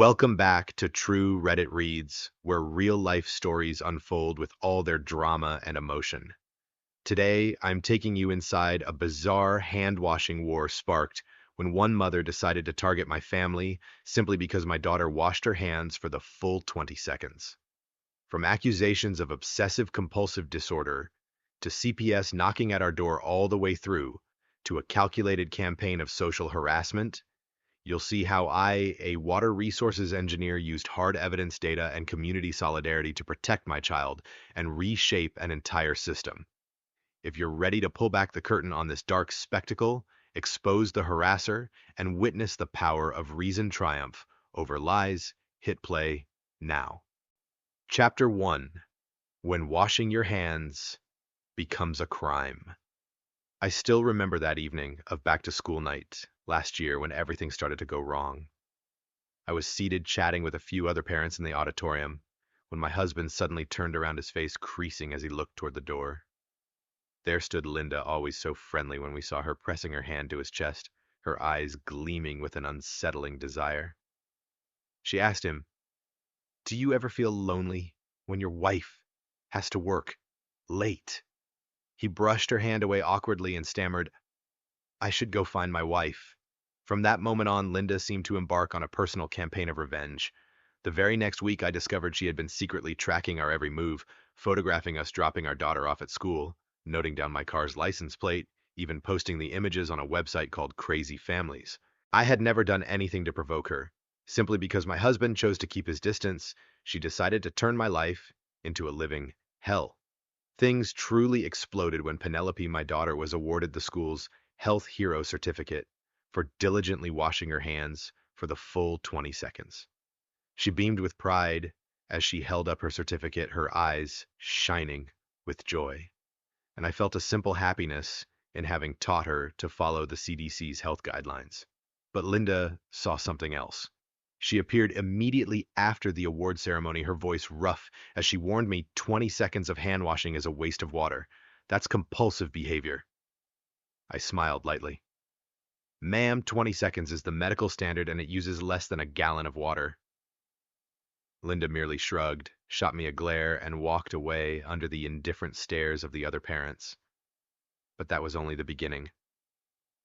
Welcome back to True Reddit Reads, where real-life stories unfold with all their drama and emotion. Today, I'm taking you inside a bizarre hand-washing war sparked when one mother decided to target my family simply because my daughter washed her hands for the full 20 seconds. From accusations of obsessive-compulsive disorder, to CPS knocking at our door all the way through, to a calculated campaign of social harassment, you'll see how I, a water resources engineer, used hard evidence data and community solidarity to protect my child and reshape an entire system. If you're ready to pull back the curtain on this dark spectacle, expose the harasser, and witness the power of reason triumph over lies, hit play now. Chapter 1: When Washing Your Hands Becomes a Crime. I still remember that evening of back-to-school night last year when everything started to go wrong. I was seated chatting with a few other parents in the auditorium when my husband suddenly turned around, his face creasing as he looked toward the door. There stood Linda, always so friendly when we saw her, pressing her hand to his chest, her eyes gleaming with an unsettling desire. She asked him, "Do you ever feel lonely when your wife has to work late?" He brushed her hand away awkwardly and stammered, "I should go find my wife." From that moment on, Linda seemed to embark on a personal campaign of revenge. The very next week, I discovered she had been secretly tracking our every move, photographing us dropping our daughter off at school, noting down my car's license plate, even posting the images on a website called Crazy Families. I had never done anything to provoke her. Simply because my husband chose to keep his distance, she decided to turn my life into a living hell. Things truly exploded when Penelope, my daughter, was awarded the school's Health Hero certificate for diligently washing her hands for the full 20 seconds. She beamed with pride as she held up her certificate, her eyes shining with joy. And I felt a simple happiness in having taught her to follow the CDC's health guidelines. But Linda saw something else. She appeared immediately after the award ceremony, her voice rough as she warned me 20 seconds of hand washing is a waste of water. That's compulsive behavior. I smiled lightly. "Ma'am, 20 seconds is the medical standard and it uses less than a gallon of water." Linda merely shrugged, shot me a glare, and walked away under the indifferent stares of the other parents. But that was only the beginning.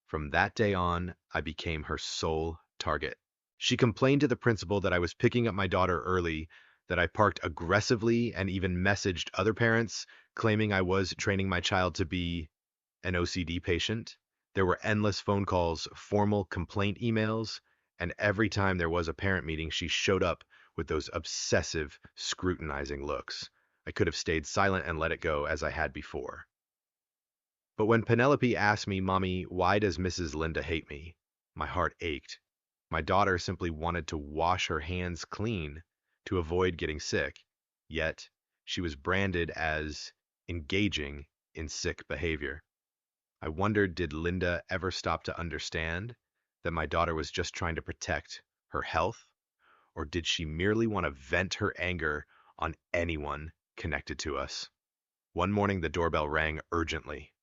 From that day on, I became her sole target. She complained to the principal that I was picking up my daughter early, that I parked aggressively, and even messaged other parents claiming I was training my child to be an OCD patient. There were endless phone calls, formal complaint emails, and every time there was a parent meeting, she showed up with those obsessive, scrutinizing looks. I could have stayed silent and let it go as I had before. But when Penelope asked me, "Mommy, why does Mrs. Linda hate me?" my heart ached. My daughter simply wanted to wash her hands clean to avoid getting sick, yet she was branded as engaging in sick behavior. I wondered, did Linda ever stop to understand that my daughter was just trying to protect her health? Or did she merely want to vent her anger on anyone connected to us? One morning, the doorbell rang urgently.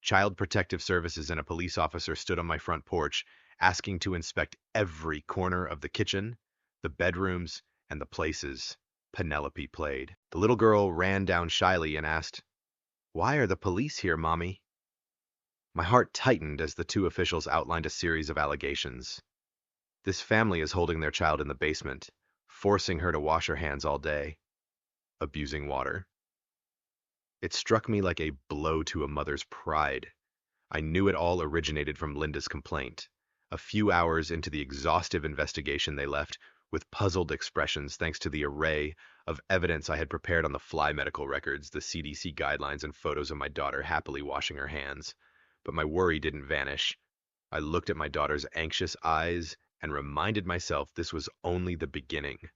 Child Protective Services and a police officer stood on my front porch, asking to inspect every corner of the kitchen, the bedrooms, and the places Penelope played. The little girl ran down shyly and asked, "Why are the police here, Mommy?" My heart tightened as the two officials outlined a series of allegations. This family is holding their child in the basement, forcing her to wash her hands all day, abusing water. It struck me like a blow to a mother's pride. I knew it all originated from Linda's complaint. A few hours into the exhaustive investigation, they left with puzzled expressions thanks to the array of evidence I had prepared on the fly: medical records, the CDC guidelines, and photos of my daughter happily washing her hands. But my worry didn't vanish. I looked at my daughter's anxious eyes and reminded myself this was only the beginning.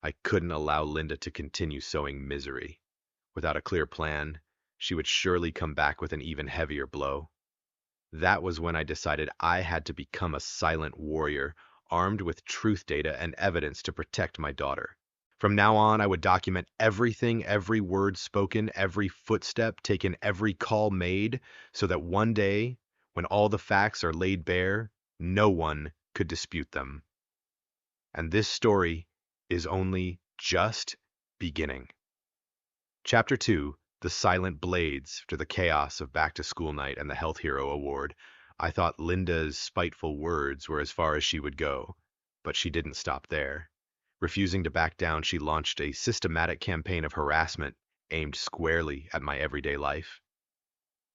I couldn't allow Linda to continue sowing misery. Without a clear plan, she would surely come back with an even heavier blow. That was when I decided I had to become a silent warrior, armed with truth data and evidence to protect my daughter. From now on, I would document everything, every word spoken, every footstep taken, every call made, so that one day, when all the facts are laid bare, no one could dispute them. And this story is only just beginning. Chapter 2, The Silent Blades. After the chaos of back-to-school night and the Health Hero Award, I thought Linda's spiteful words were as far as she would go, but she didn't stop there. Refusing to back down, she launched a systematic campaign of harassment aimed squarely at my everyday life.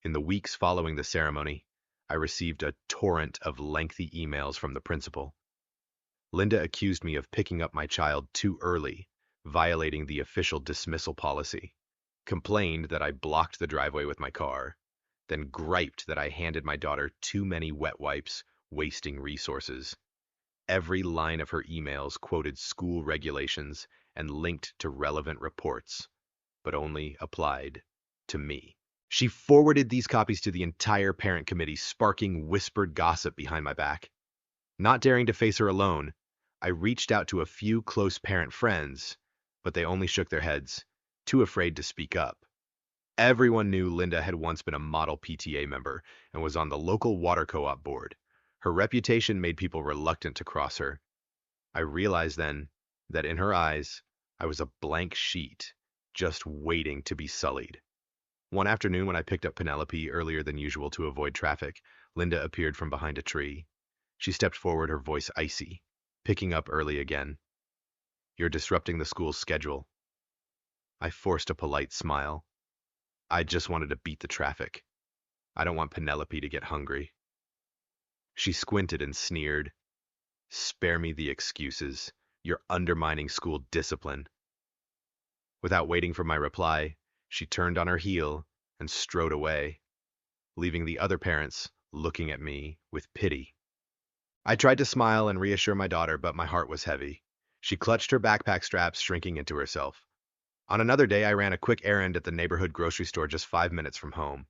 In the weeks following the ceremony, I received a torrent of lengthy emails from the principal. Linda accused me of picking up my child too early, violating the official dismissal policy, complained that I blocked the driveway with my car, then griped that I handed my daughter too many wet wipes, wasting resources. Every line of her emails quoted school regulations and linked to relevant reports, but only applied to me. She forwarded these copies to the entire parent committee, sparking whispered gossip behind my back. Not daring to face her alone, I reached out to a few close parent friends, but they only shook their heads, too afraid to speak up. Everyone knew Linda had once been a model PTA member and was on the local water co-op board. Her reputation made people reluctant to cross her. I realized then that in her eyes, I was a blank sheet, just waiting to be sullied. One afternoon when I picked up Penelope earlier than usual to avoid traffic, Linda appeared from behind a tree. She stepped forward, her voice icy, picking up early again. "You're disrupting the school's schedule." I forced a polite smile. I just wanted to beat the traffic. I don't want Penelope to get hungry. She squinted and sneered. "Spare me the excuses. You're undermining school discipline." Without waiting for my reply, she turned on her heel and strode away, leaving the other parents looking at me with pity. I tried to smile and reassure my daughter, but my heart was heavy. She clutched her backpack straps, shrinking into herself. On another day, I ran a quick errand at the neighborhood grocery store just 5 minutes from home.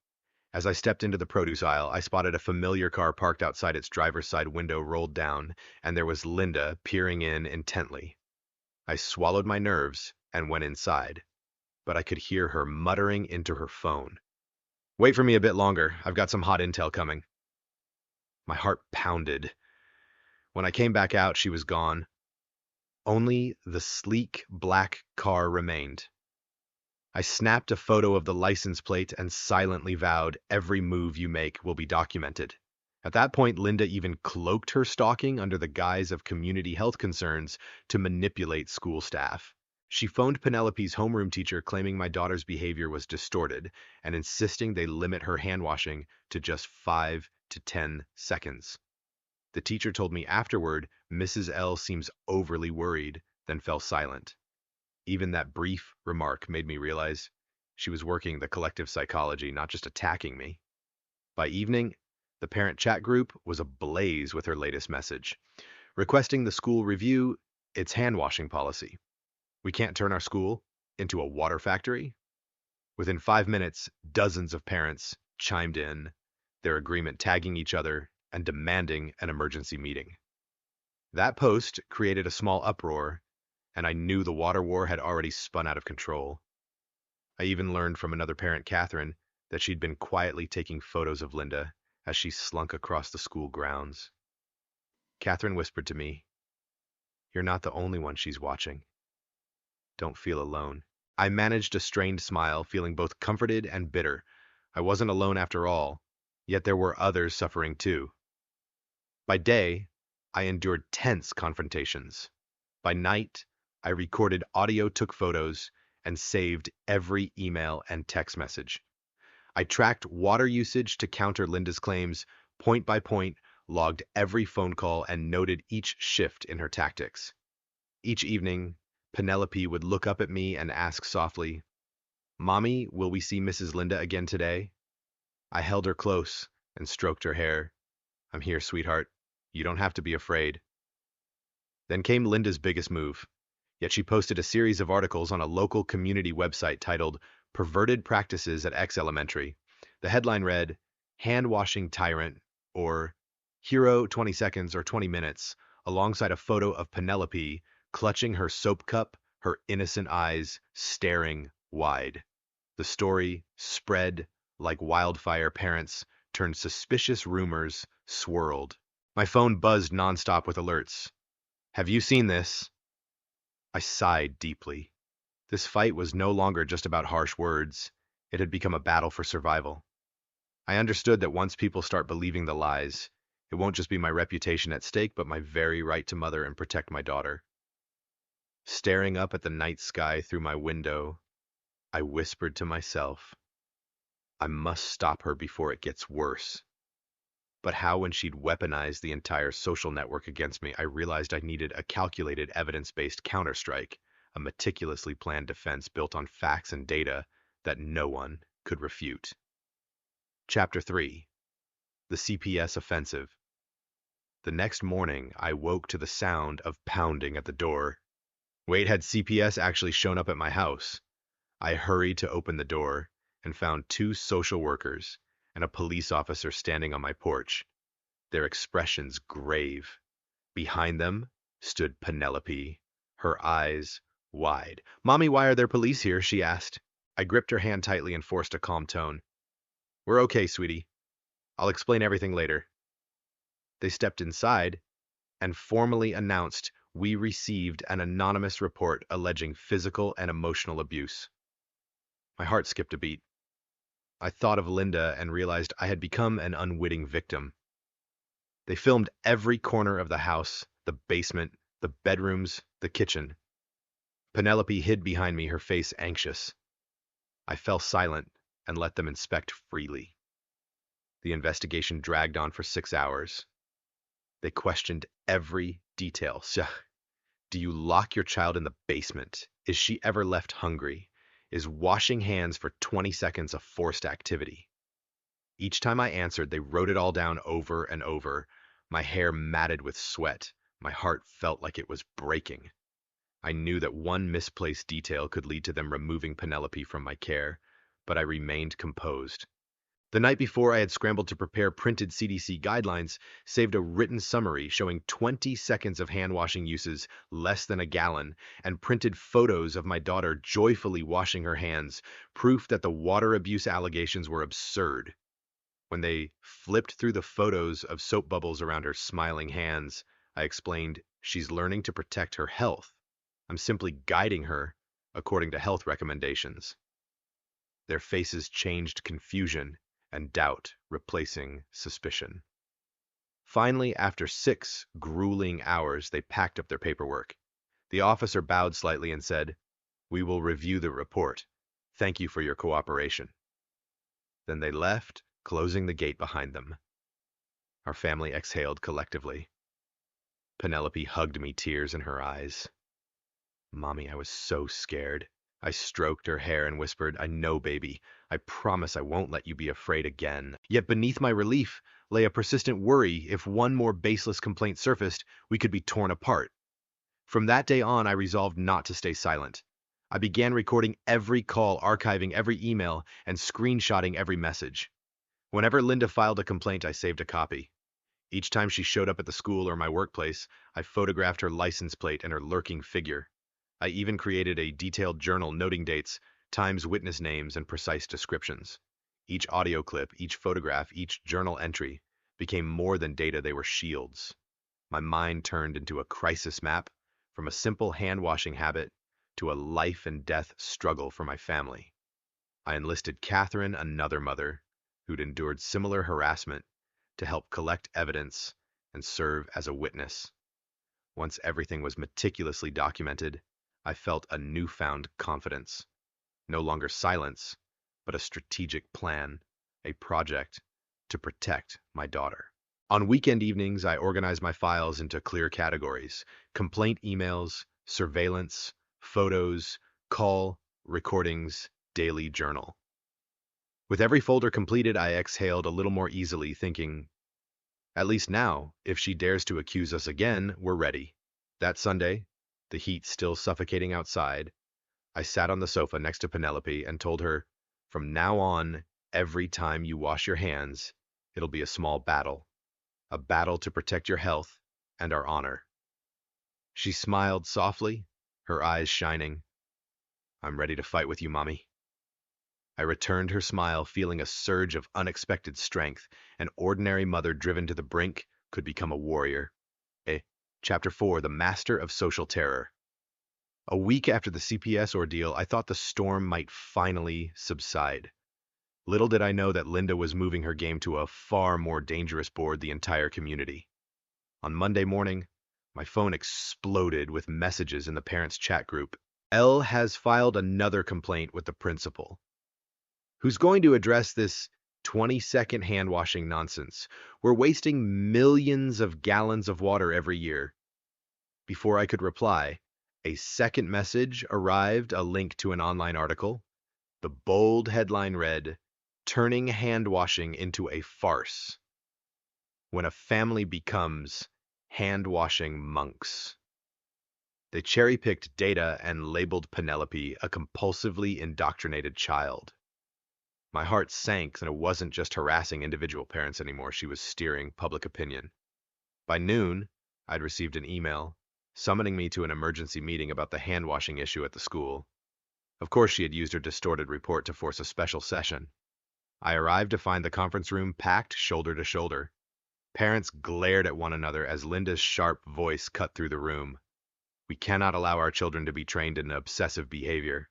As I stepped into the produce aisle, I spotted a familiar car parked outside. Its driver's side window rolled down, and there was Linda peering in intently. I swallowed my nerves and went inside, but I could hear her muttering into her phone. "Wait for me a bit longer. I've got some hot intel coming." My heart pounded. When I came back out, she was gone. Only the sleek black car remained. I snapped a photo of the license plate and silently vowed every move you make will be documented. At that point, Linda even cloaked her stalking under the guise of community health concerns to manipulate school staff. She phoned Penelope's homeroom teacher, claiming my daughter's behavior was distorted and insisting they limit her hand washing to just 5 to 10 seconds. The teacher told me afterward, "Mrs. L seems overly worried," then fell silent. Even that brief remark made me realize she was working the collective psychology, not just attacking me. By evening, the parent chat group was ablaze with her latest message, requesting the school review its hand-washing policy. We can't turn our school into a water factory. Within 5 minutes, dozens of parents chimed in, their agreement tagging each other and demanding an emergency meeting. That post created a small uproar, and I knew the water war had already spun out of control. I even learned from another parent, Catherine, that she'd been quietly taking photos of Linda as she slunk across the school grounds. Catherine whispered to me, "You're not the only one she's watching. Don't feel alone." I managed a strained smile, feeling both comforted and bitter. I wasn't alone after all, yet there were others suffering too. By day, I endured tense confrontations. By night, I recorded audio, took photos, and saved every email and text message. I tracked water usage to counter Linda's claims, point by point, logged every phone call, and noted each shift in her tactics. Each evening, Penelope would look up at me and ask softly, "Mommy, will we see Mrs. Linda again today?" I held her close and stroked her hair. "I'm here, sweetheart. You don't have to be afraid." Then came Linda's biggest move. Yet she posted a series of articles on a local community website titled "Perverted Practices at X Elementary." The headline read, "Hand Washing Tyrant," or "Hero 20 Seconds or 20 Minutes," alongside a photo of Penelope clutching her soap cup, her innocent eyes staring wide. The story spread like wildfire. Parents turned suspicious, rumors swirled. My phone buzzed nonstop with alerts. Have you seen this? I sighed deeply. This fight was no longer just about harsh words. It had become a battle for survival. I understood that once people start believing the lies, it won't just be my reputation at stake, but my very right to mother and protect my daughter. Staring up at the night sky through my window, I whispered to myself, I must stop her before it gets worse. But how, when she'd weaponized the entire social network against me, I realized I needed a calculated, evidence-based counterstrike, a meticulously planned defense built on facts and data that no one could refute. Chapter 3. The CPS Offensive. The next morning, I woke to the sound of pounding at the door. Wait, had CPS actually shown up at my house? I hurried to open the door and found two social workers and a police officer standing on my porch, their expressions grave. Behind them stood Penelope, her eyes wide. "Mommy, why are there police here?" she asked. I gripped her hand tightly and forced a calm tone. "We're okay, sweetie. I'll explain everything later." They stepped inside and formally announced we received an anonymous report alleging physical and emotional abuse. My heart skipped a beat. I thought of Linda and realized I had become an unwitting victim. They filmed every corner of the house, the basement, the bedrooms, the kitchen. Penelope hid behind me, her face anxious. I fell silent and let them inspect freely. The investigation dragged on for 6 hours. They questioned every detail. Do you lock your child in the basement? Is she ever left hungry? Is washing hands for 20 seconds a forced activity? Each time I answered, they wrote it all down over and over. My hair matted with sweat. My heart felt like it was breaking. I knew that one misplaced detail could lead to them removing Penelope from my care, but I remained composed. The night before, I had scrambled to prepare printed CDC guidelines, saved a written summary showing 20 seconds of hand washing uses, less than a gallon, and printed photos of my daughter joyfully washing her hands, proof that the water abuse allegations were absurd. When they flipped through the photos of soap bubbles around her smiling hands, I explained, she's learning to protect her health. I'm simply guiding her according to health recommendations. Their faces changed confusion and doubt, replacing suspicion. Finally, after 6 grueling hours, they packed up their paperwork. The officer bowed slightly and said, "We will review the report. Thank you for your cooperation." Then they left, closing the gate behind them. Our family exhaled collectively. Penelope hugged me, tears in her eyes. "Mommy, I was so scared." I stroked her hair and whispered, "I know, baby. I promise I won't let you be afraid again." Yet beneath my relief lay a persistent worry. If one more baseless complaint surfaced, we could be torn apart. From that day on, I resolved not to stay silent. I began recording every call, archiving every email, and screenshotting every message. Whenever Linda filed a complaint, I saved a copy. Each time she showed up at the school or my workplace, I photographed her license plate and her lurking figure. I even created a detailed journal noting dates, times, witness names, and precise descriptions. Each audio clip, each photograph, each journal entry became more than data, they were shields. My mind turned into a crisis map, from a simple hand-washing habit to a life and death struggle for my family. I enlisted Catherine, another mother, who'd endured similar harassment, to help collect evidence and serve as a witness. Once everything was meticulously documented, I felt a newfound confidence. No longer silence, but a strategic plan, a project to protect my daughter. On weekend evenings, I organized my files into clear categories: complaint emails, surveillance, photos, call, recordings, daily journal. With every folder completed, I exhaled a little more easily, thinking, at least now, if she dares to accuse us again, we're ready. That Sunday, the heat still suffocating outside, I sat on the sofa next to Penelope and told her, from now on, every time you wash your hands, it'll be a battle to protect your health and our honor. She smiled softly, her eyes shining. "I'm ready to fight with you, Mommy." I returned her smile, feeling a surge of unexpected strength. An ordinary mother driven to the brink could become a warrior. Chapter 4, The Master of Social Terror. A week after the CPS ordeal, I thought the storm might finally subside. Little did I know that Linda was moving her game to a far more dangerous board the entire community. On Monday morning, my phone exploded with messages in the parents' chat group. L has filed another complaint with the principal. Who's going to address this 20-second hand washing nonsense? We're wasting millions of gallons of water every year. Before I could reply, a second message arrived, a link to an online article. The bold headline read, "Turning hand washing into a farce. When a family becomes hand washing monks." They cherry-picked data and labeled Penelope a compulsively indoctrinated child. My heart sank that it wasn't just harassing individual parents anymore, she was steering public opinion. By noon, I'd received an email summoning me to an emergency meeting about the hand-washing issue at the school. Of course, she had used her distorted report to force a special session. I arrived to find the conference room packed shoulder to shoulder. Parents glared at one another as Linda's sharp voice cut through the room. We cannot allow our children to be trained in obsessive behavior.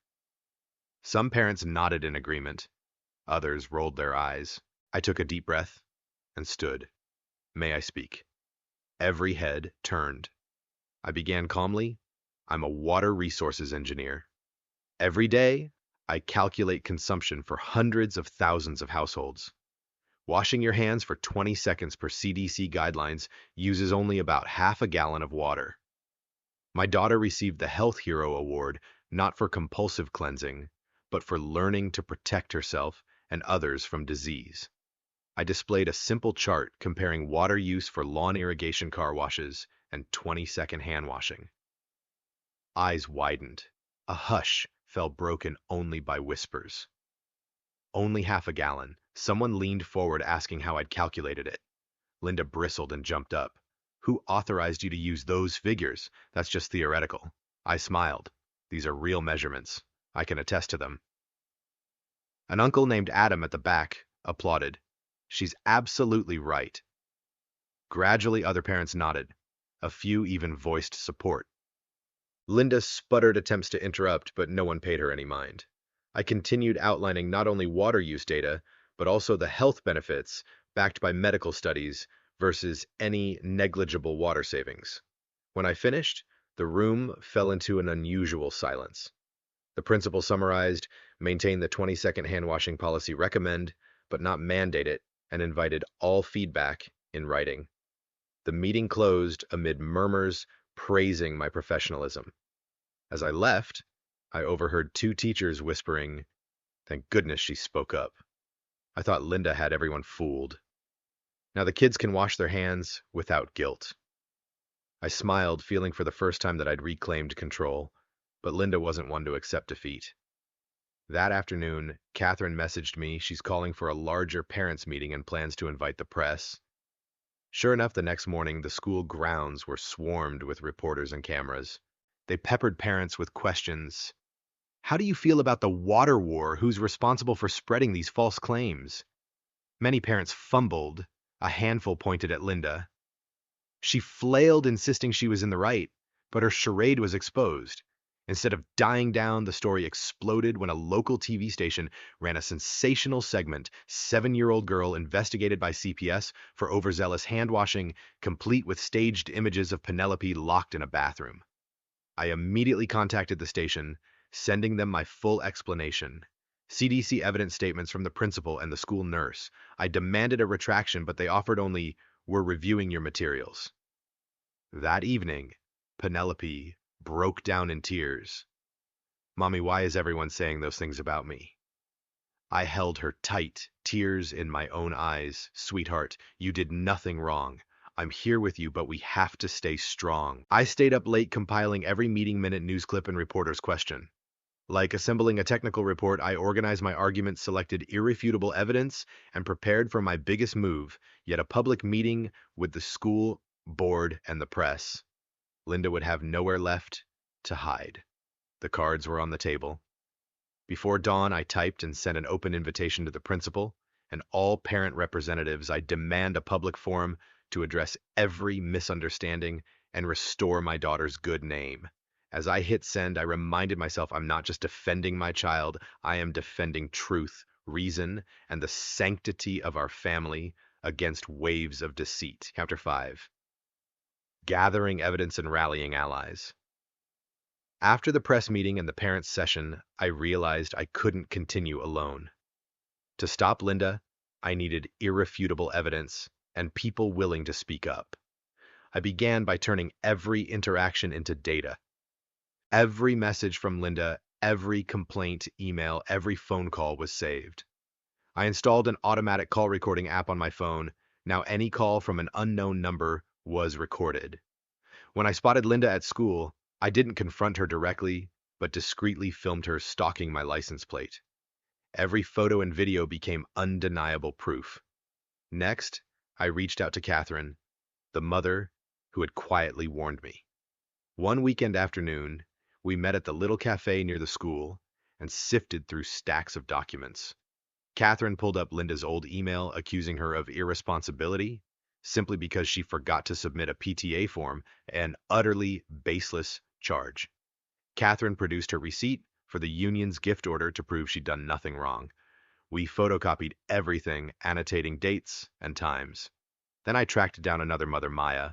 Some parents nodded in agreement. Others rolled their eyes. I took a deep breath and stood. May I speak? Every head turned. I began calmly. I'm a water resources engineer. Every day, I calculate consumption for hundreds of thousands of households. Washing your hands for 20 seconds per CDC guidelines uses only about half a gallon of water. My daughter received the Health Hero Award not for compulsive cleansing, but for learning to protect herself and others from disease. I displayed a simple chart comparing water use for lawn irrigation car washes and 20-second hand washing. Eyes widened. A hush fell, broken only by whispers. Only half a gallon. Someone leaned forward asking how I'd calculated it. Linda bristled and jumped up. Who authorized you to use those figures? That's just theoretical. I smiled. These are real measurements. I can attest to them. An uncle named Adam at the back applauded. She's absolutely right. Gradually, other parents nodded. A few even voiced support. Linda sputtered attempts to interrupt, but no one paid her any mind. I continued outlining not only water use data, but also the health benefits backed by medical studies versus any negligible water savings. When I finished, the room fell into an unusual silence. The principal summarized, maintain the 20-second hand washing policy, recommend, but not mandate it, and invited all feedback in writing. The meeting closed amid murmurs praising my professionalism. As I left, I overheard two teachers whispering, "Thank goodness she spoke up." I thought Linda had everyone fooled. Now the kids can wash their hands without guilt. I smiled, feeling for the first time that I'd reclaimed control, but Linda wasn't one to accept defeat. That afternoon, Catherine messaged me she's calling for a larger parents' meeting and plans to invite the press. Sure enough, the next morning, the school grounds were swarmed with reporters and cameras. They peppered parents with questions. How do you feel about the water war? Who's responsible for spreading these false claims? Many parents fumbled. A handful pointed at Linda. She flailed, insisting she was in the right, but her charade was exposed. Instead of dying down, the story exploded when a local TV station ran a sensational segment, 7-year-old girl investigated by CPS for overzealous hand washing, complete with staged images of Penelope locked in a bathroom. I immediately contacted the station, sending them my full explanation. CDC evidence statements from the principal and the school nurse. I demanded a retraction, but they offered only, "We're reviewing your materials." That evening, Penelope broke down in tears. "Mommy, why is everyone saying those things about me?" I held her tight, tears in my own eyes. "Sweetheart, you did nothing wrong. I'm here with you, but we have to stay strong." I stayed up late compiling every meeting minute, news clip, and reporter's question. Like assembling a technical report, I organized my arguments, selected irrefutable evidence, and prepared for my biggest move, yet a public meeting with the school board and the press. Linda would have nowhere left to hide. The cards were on the table. Before dawn, I typed and sent an open invitation to the principal and all parent representatives. I demand a public forum to address every misunderstanding and restore my daughter's good name. As I hit send, I reminded myself I'm not just defending my child, I am defending truth, reason, and the sanctity of our family against waves of deceit. Chapter 5. Gathering evidence and rallying allies. After the press meeting and the parents' session, I realized I couldn't continue alone. To stop Linda, I needed irrefutable evidence and people willing to speak up. I began by turning every interaction into data. Every message from Linda, every complaint, email, every phone call was saved. I installed an automatic call recording app on my phone. Now any call from an unknown number was recorded. When I spotted Linda at school, I didn't confront her directly, but discreetly filmed her stalking my license plate. Every photo and video became undeniable proof. Next, I reached out to Catherine, the mother who had quietly warned me. One weekend afternoon, we met at the little cafe near the school and sifted through stacks of documents. Catherine pulled up Linda's old email accusing her of irresponsibility simply because she forgot to submit a PTA form, an utterly baseless charge. Catherine produced her receipt for the union's gift order to prove she'd done nothing wrong. We photocopied everything, annotating dates and times. Then I tracked down another mother, Maya,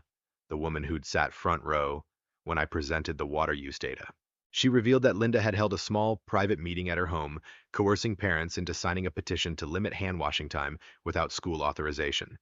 the woman who'd sat front row when I presented the water use data. She revealed that Linda had held a small, private meeting at her home, coercing parents into signing a petition to limit hand washing time without school authorization.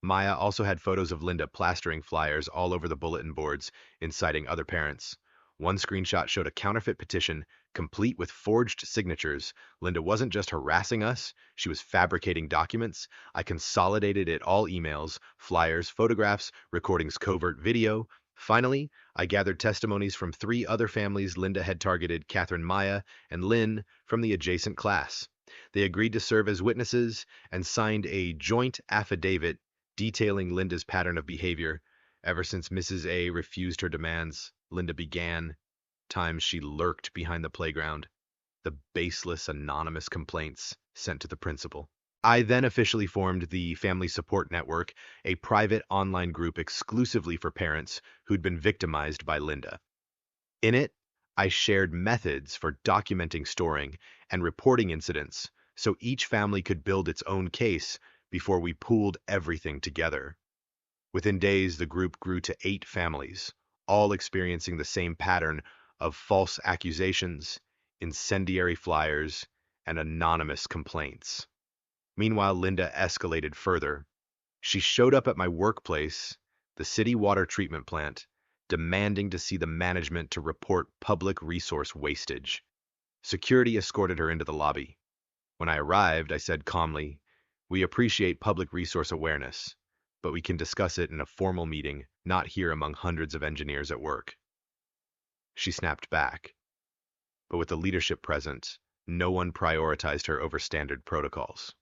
Maya also had photos of Linda plastering flyers all over the bulletin boards, inciting other parents. One screenshot showed a counterfeit petition, complete with forged signatures. Linda wasn't just harassing us, she was fabricating documents. I consolidated it all: emails, flyers, photographs, recordings, covert video. Finally, I gathered testimonies from 3 other families Linda had targeted: Catherine, Maya, and Lynn from the adjacent class. They agreed to serve as witnesses and signed a joint affidavit detailing Linda's pattern of behavior. Ever since Mrs. A refused her demands, Linda began. Times she lurked behind the playground. The baseless, anonymous complaints sent to the principal. I then officially formed the Family Support Network, a private online group exclusively for parents who'd been victimized by Linda. In it, I shared methods for documenting, storing, and reporting incidents so each family could build its own case before we pooled everything together. Within days, the group grew to 8 families, all experiencing the same pattern of false accusations, incendiary flyers, and anonymous complaints. Meanwhile, Linda escalated further. She showed up at my workplace, the city water treatment plant, demanding to see the management to report public resource wastage. Security escorted her into the lobby. When I arrived, I said calmly, "We appreciate public resource awareness, but we can discuss it in a formal meeting, not here among hundreds of engineers at work." She snapped back. But with the leadership present, no one prioritized her over standard protocols.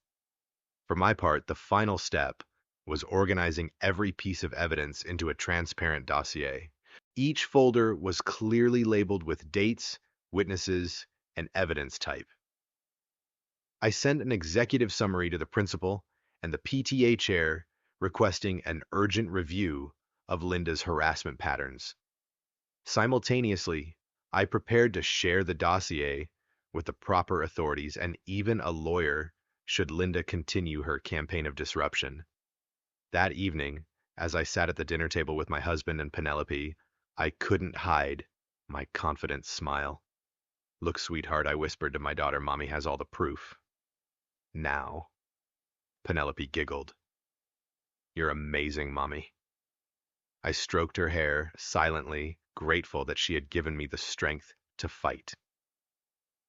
For my part, the final step was organizing every piece of evidence into a transparent dossier. Each folder was clearly labeled with dates, witnesses, and evidence type. I sent an executive summary to the principal and the PTA chair requesting an urgent review of Linda's harassment patterns. Simultaneously, I prepared to share the dossier with the proper authorities and even a lawyer should Linda continue her campaign of disruption. That evening, as I sat at the dinner table with my husband and Penelope, I couldn't hide my confident smile. "Look, sweetheart," I whispered to my daughter, "Mommy has all the proof." "Now." Penelope giggled. "You're amazing, Mommy." I stroked her hair, silently grateful that she had given me the strength to fight.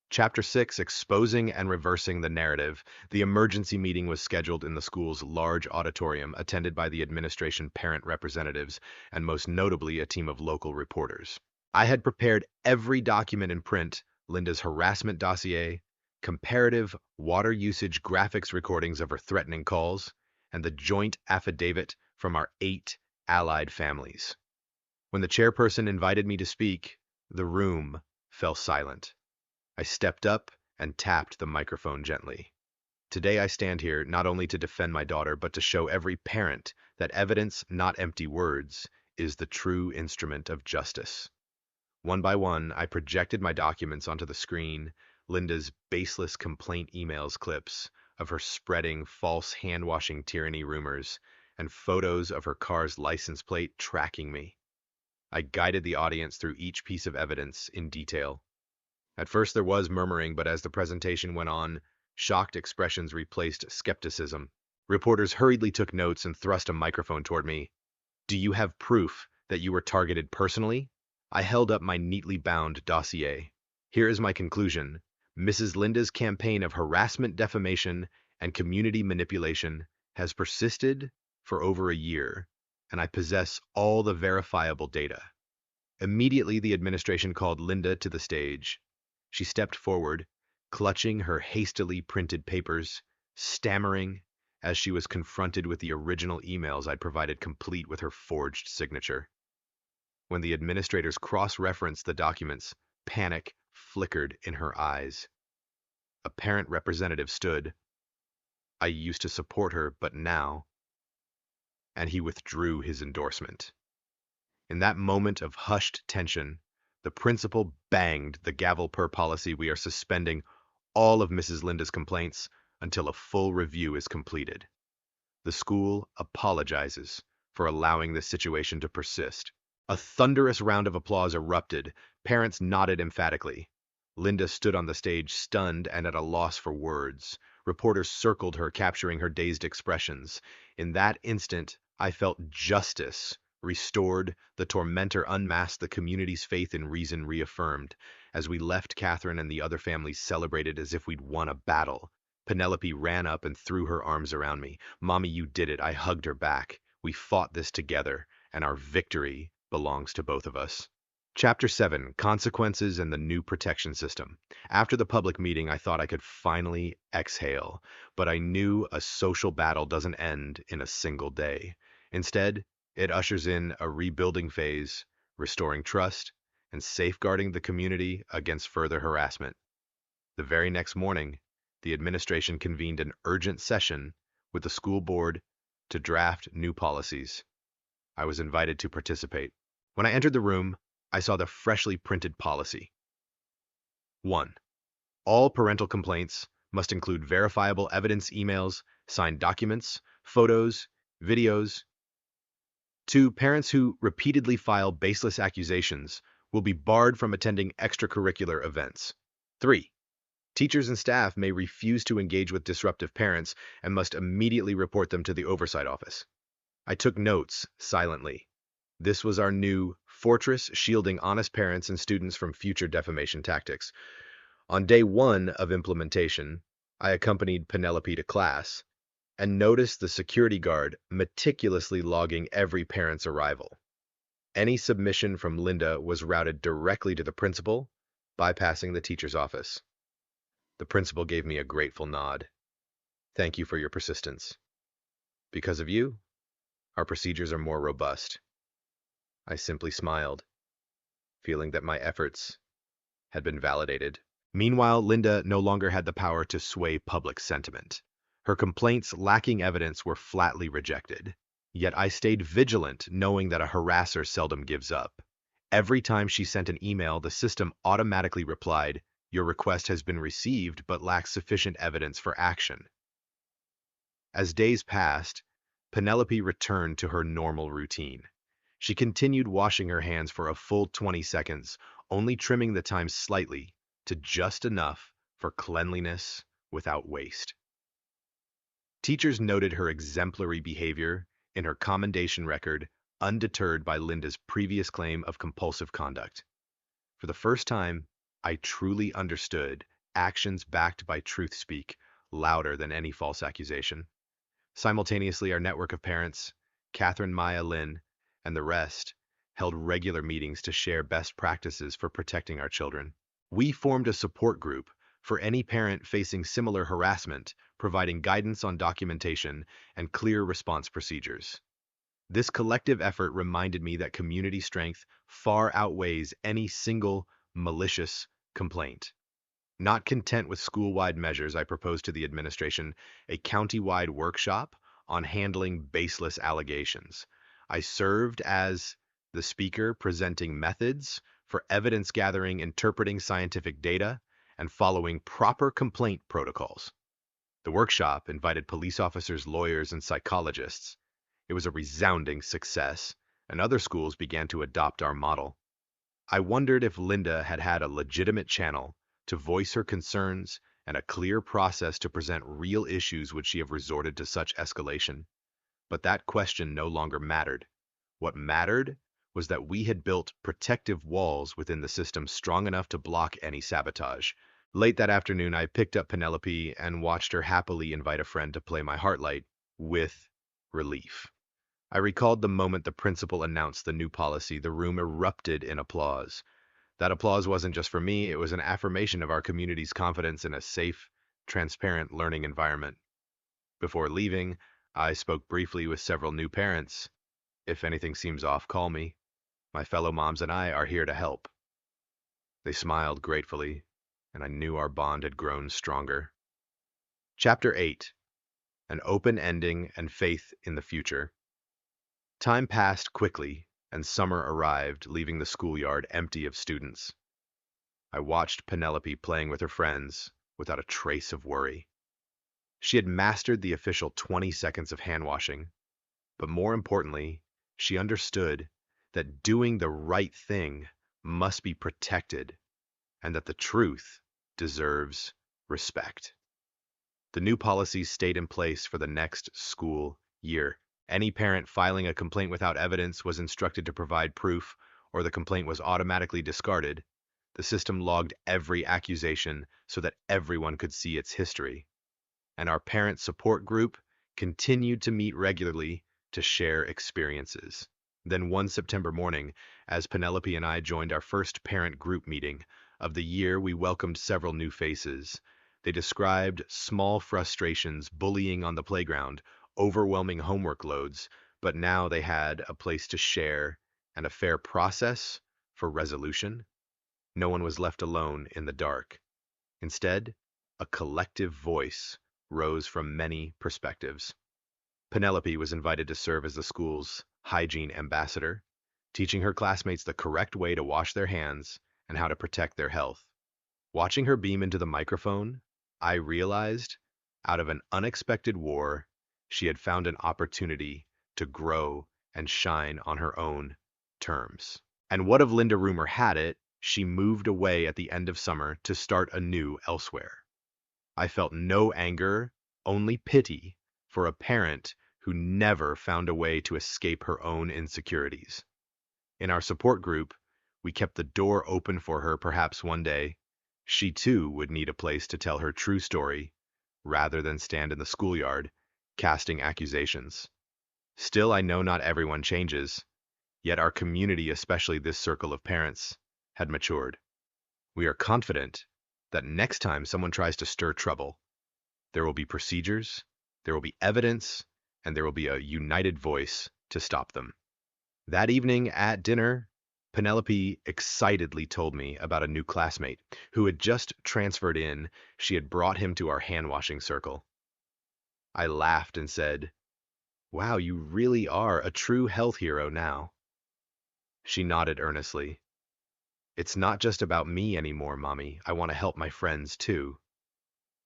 Chapter 6, Exposing and Reversing the Narrative. The emergency meeting was scheduled in the school's large auditorium, attended by the administration, parent representatives, and most notably a team of local reporters. I had prepared every document in print: Linda's harassment dossier, comparative water usage graphics recordings of her threatening calls, and the joint affidavit from our 8 allied families. When the chairperson invited me to speak, the room fell silent. I stepped up and tapped the microphone gently. Today I stand here not only to defend my daughter, but to show every parent that evidence, not empty words, is the true instrument of justice. One by one, I projected my documents onto the screen, Linda's baseless complaint emails clips of her spreading false hand-washing tyranny rumors, and photos of her car's license plate tracking me. I guided the audience through each piece of evidence in detail. At first there was murmuring, but as the presentation went on, shocked expressions replaced skepticism. Reporters hurriedly took notes and thrust a microphone toward me. "Do you have proof that you were targeted personally?" I held up my neatly bound dossier. "Here is my conclusion. Mrs. Linda's campaign of harassment, defamation, and community manipulation has persisted for over a year, and I possess all the verifiable data." Immediately, the administration called Linda to the stage. She stepped forward, clutching her hastily printed papers, stammering as she was confronted with the original emails I'd provided complete with her forged signature. When the administrators cross-referenced the documents, panic flickered in her eyes. A parent representative stood. "I used to support her, but now..." And he withdrew his endorsement. In that moment of hushed tension, the principal banged the gavel per policy: "We are suspending all of Mrs. Linda's complaints until a full review is completed." The school apologizes for allowing this situation to persist. A thunderous round of applause erupted. Parents nodded emphatically. Linda stood on the stage, stunned and at a loss for words. Reporters circled her, capturing her dazed expressions. In that instant, I felt justice restored, the tormentor unmasked, the community's faith in reason reaffirmed. As we left, Catherine and the other families celebrated as if we'd won a battle. Penelope ran up and threw her arms around me. "Mommy, you did it." I hugged her back. "We fought this together, and our victory belongs to both of us." Chapter 7: Consequences and the New Protection System. After the public meeting, I thought I could finally exhale, but I knew a social battle doesn't end in a single day. Instead, it ushers in a rebuilding phase, restoring trust, and safeguarding the community against further harassment. The very next morning, the administration convened an urgent session with the school board to draft new policies. I was invited to participate. When I entered the room, I saw the freshly printed policy. 1. All parental complaints must include verifiable evidence, emails, signed documents, photos, videos. 2. Parents who repeatedly file baseless accusations will be barred from attending extracurricular events. 3. Teachers and staff may refuse to engage with disruptive parents and must immediately report them to the oversight office. I took notes silently. This was our new fortress, shielding honest parents and students from future defamation tactics. On day 1 of implementation, I accompanied Penelope to class and noticed the security guard meticulously logging every parent's arrival. Any submission from Linda was routed directly to the principal, bypassing the teacher's office. The principal gave me a grateful nod. "Thank you for your persistence. Because of you, our procedures are more robust." I simply smiled, feeling that my efforts had been validated. Meanwhile, Linda no longer had the power to sway public sentiment. Her complaints, lacking evidence, were flatly rejected. Yet I stayed vigilant, knowing that a harasser seldom gives up. Every time she sent an email, the system automatically replied, "Your request has been received but lacks sufficient evidence for action." As days passed, Penelope returned to her normal routine. She continued washing her hands for a full 20 seconds, only trimming the time slightly to just enough for cleanliness without waste. Teachers noted her exemplary behavior in her commendation record, undeterred by Linda's previous claim of compulsive conduct. For the first time, I truly understood actions backed by truth speak louder than any false accusation. Simultaneously, our network of parents, Catherine, Maya, Lynn, and the rest, held regular meetings to share best practices for protecting our children. We formed a support group for any parent facing similar harassment, providing guidance on documentation and clear response procedures. This collective effort reminded me that community strength far outweighs any single malicious complaint. Not content with school-wide measures, I proposed to the administration a county-wide workshop on handling baseless allegations. I served as the speaker presenting methods for evidence gathering, interpreting scientific data, and following proper complaint protocols. The workshop invited police officers, lawyers, and psychologists. It was a resounding success, and other schools began to adopt our model. I wondered if Linda had had a legitimate channel to voice her concerns and a clear process to present real issues would she have resorted to such escalation. But that question no longer mattered. What mattered was that we had built protective walls within the system strong enough to block any sabotage. Late that afternoon, I picked up Penelope and watched her happily invite a friend to play my Heartlight with relief. I recalled the moment the principal announced the new policy. The room erupted in applause. That applause wasn't just for me, it was an affirmation of our community's confidence in a safe, transparent learning environment. Before leaving, I spoke briefly with several new parents. If anything seems off, call me. My fellow moms and I are here to help. They smiled gratefully, and I knew our bond had grown stronger. Chapter 8: An Open Ending and Faith in the Future. Time passed quickly, and summer arrived, leaving the schoolyard empty of students. I watched Penelope playing with her friends without a trace of worry. She had mastered the official 20 seconds of hand washing, but more importantly, she understood that doing the right thing must be protected and that the truth deserves respect. The new policies stayed in place for the next school year. Any parent filing a complaint without evidence was instructed to provide proof, or the complaint was automatically discarded. The system logged every accusation so that everyone could see its history. And our parent support group continued to meet regularly to share experiences. Then one September morning, as Penelope and I joined our first parent group meeting of the year, we welcomed several new faces. They described small frustrations, bullying on the playground, overwhelming homework loads, but now they had a place to share and a fair process for resolution. No one was left alone in the dark. Instead, a collective voice rose from many perspectives. Penelope was invited to serve as the school's hygiene ambassador, teaching her classmates the correct way to wash their hands and how to protect their health. Watching her beam into the microphone, I realized, out of an unexpected war, she had found an opportunity to grow and shine on her own terms. And what of Linda? Rumor had it, she moved away at the end of summer to start anew elsewhere. I felt no anger, only pity for a parent who never found a way to escape her own insecurities. In our support group, we kept the door open for her. Perhaps one day, she too would need a place to tell her true story, rather than stand in the schoolyard, casting accusations. Still, I know not everyone changes, yet our community, especially this circle of parents, had matured. We are confident that next time someone tries to stir trouble, there will be procedures, there will be evidence, and there will be a united voice to stop them. That evening at dinner, Penelope excitedly told me about a new classmate who had just transferred in. She had brought him to our hand-washing circle. I laughed and said, "Wow, you really are a true health hero now." She nodded earnestly. "It's not just about me anymore, Mommy. I want to help my friends too."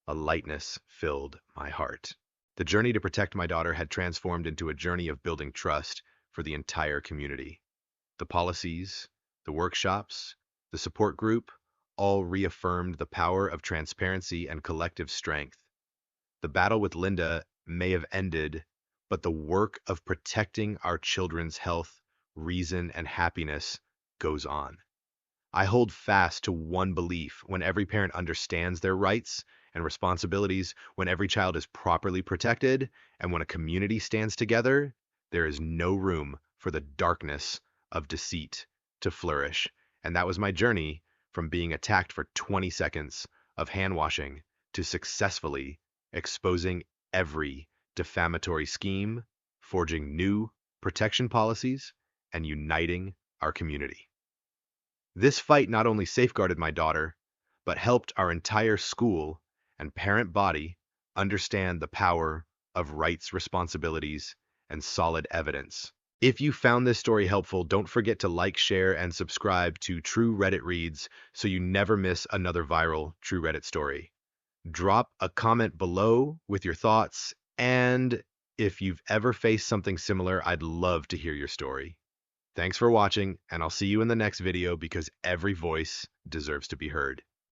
A lightness filled my heart. The journey to protect my daughter had transformed into a journey of building trust for the entire community. The policies, the workshops, the support group all reaffirmed the power of transparency and collective strength. The battle with Linda may have ended, but the work of protecting our children's health, reason, and happiness goes on. I hold fast to one belief: when every parent understands their rights and responsibilities, when every child is properly protected, and when a community stands together, there is no room for the darkness of deceit to flourish. And that was my journey from being attacked for 20 seconds of hand washing to successfully exposing every defamatory scheme, forging new protection policies, and uniting our community. This fight not only safeguarded my daughter, but helped our entire school and parent body understand the power of rights, responsibilities, and solid evidence. If you found this story helpful, don't forget to like, share, and subscribe to True Reddit Reads so you never miss another viral True Reddit story. Drop a comment below with your thoughts, and if you've ever faced something similar, I'd love to hear your story. Thanks for watching, and I'll see you in the next video because every voice deserves to be heard.